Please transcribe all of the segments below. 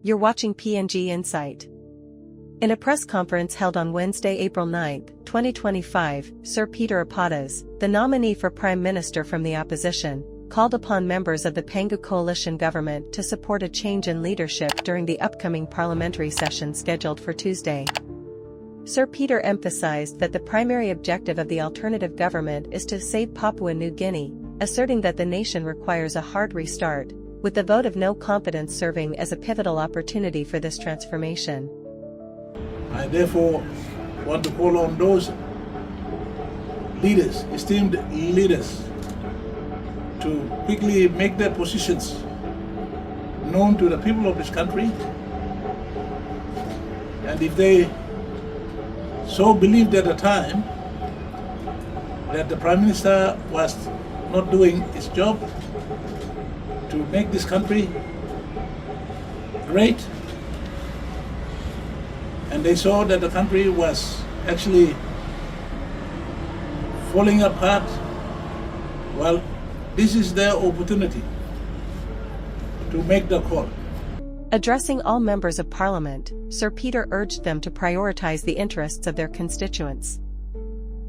You're watching PNG Insight. In a press conference held on Wednesday, April 9, 2025, Sir Peter Ipatas, the nominee for Prime Minister from the opposition, called upon members of the Pangu coalition government to support a change in leadership during the upcoming parliamentary session scheduled for Tuesday. Sir Peter emphasized that the primary objective of the alternative government is to save Papua New Guinea, asserting that the nation requires a hard restart, with the vote of no confidence serving as a pivotal opportunity for this transformation. I therefore want to call on those leaders, esteemed leaders, to quickly make their positions known to the people of this country. And if they so believed at the time that the Prime Minister was not doing his job to make this country great, and they saw that the country was actually falling apart, well, this is their opportunity to make the call. Addressing all members of Parliament, Sir Peter urged them to prioritize the interests of their constituents.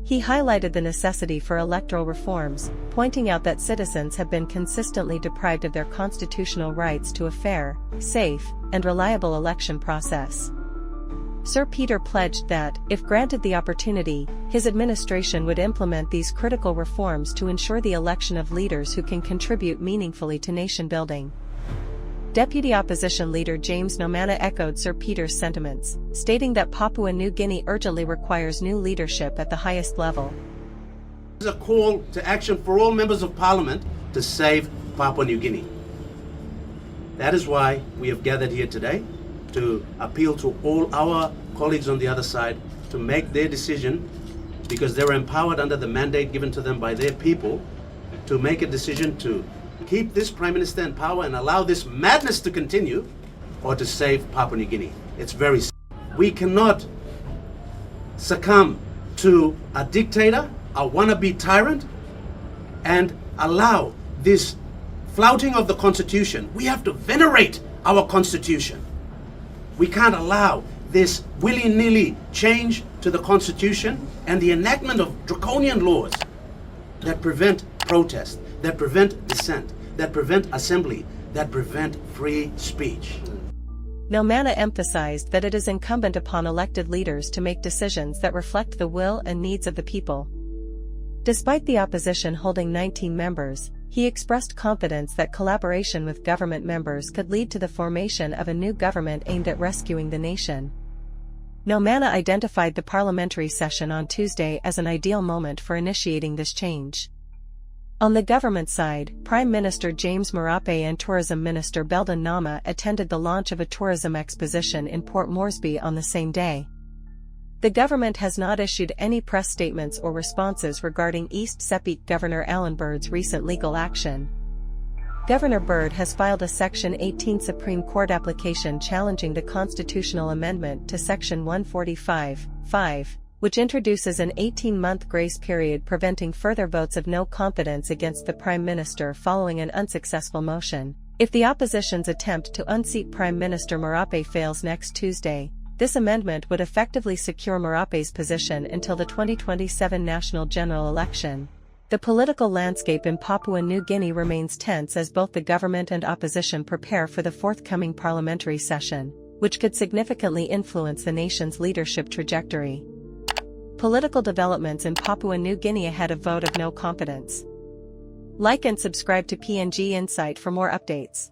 He highlighted the necessity for electoral reforms, pointing out that citizens have been consistently deprived of their constitutional rights to a fair, safe, and reliable election process. Sir Peter pledged that, if granted the opportunity, his administration would implement these critical reforms to ensure the election of leaders who can contribute meaningfully to nation building. Deputy Opposition Leader James Marape echoed Sir Peter's sentiments, stating that Papua New Guinea urgently requires new leadership at the highest level. This is a call to action for all members of Parliament to save Papua New Guinea. That is why we have gathered here today, to appeal to all our colleagues on the other side to make their decision, because they're empowered under the mandate given to them by their people to make a decision to keep this Prime Minister in power and allow this madness to continue, or to save Papua New Guinea. It's very simple. We cannot succumb to a dictator, a wannabe tyrant, and allow this flouting of the Constitution. We have to venerate our Constitution. We can't allow this willy-nilly change to the Constitution and the enactment of draconian laws that prevent protest, that prevent dissent, that prevent assembly, that prevent free speech. Marape emphasized that it is incumbent upon elected leaders to make decisions that reflect the will and needs of the people. Despite the opposition holding 19 members, he expressed confidence that collaboration with government members could lead to the formation of a new government aimed at rescuing the nation. Marape identified the parliamentary session on Tuesday as an ideal moment for initiating this change. On the government side, Prime Minister James Marape and Tourism Minister Belden Nama attended the launch of a tourism exposition in Port Moresby on the same day. The government has not issued any press statements or responses regarding East Sepik Governor Alan Bird's recent legal action. Governor Bird has filed a Section 18 Supreme Court application challenging the constitutional amendment to Section 145(5), which introduces an 18-month grace period preventing further votes of no confidence against the Prime Minister following an unsuccessful motion. If the opposition's attempt to unseat Prime Minister Marape fails next Tuesday, this amendment would effectively secure Marape's position until the 2027 national general election. The political landscape in Papua New Guinea remains tense as both the government and opposition prepare for the forthcoming parliamentary session, which could significantly influence the nation's leadership trajectory. Political developments in Papua New Guinea ahead of vote of no confidence. Like and subscribe to PNG Insight for more updates.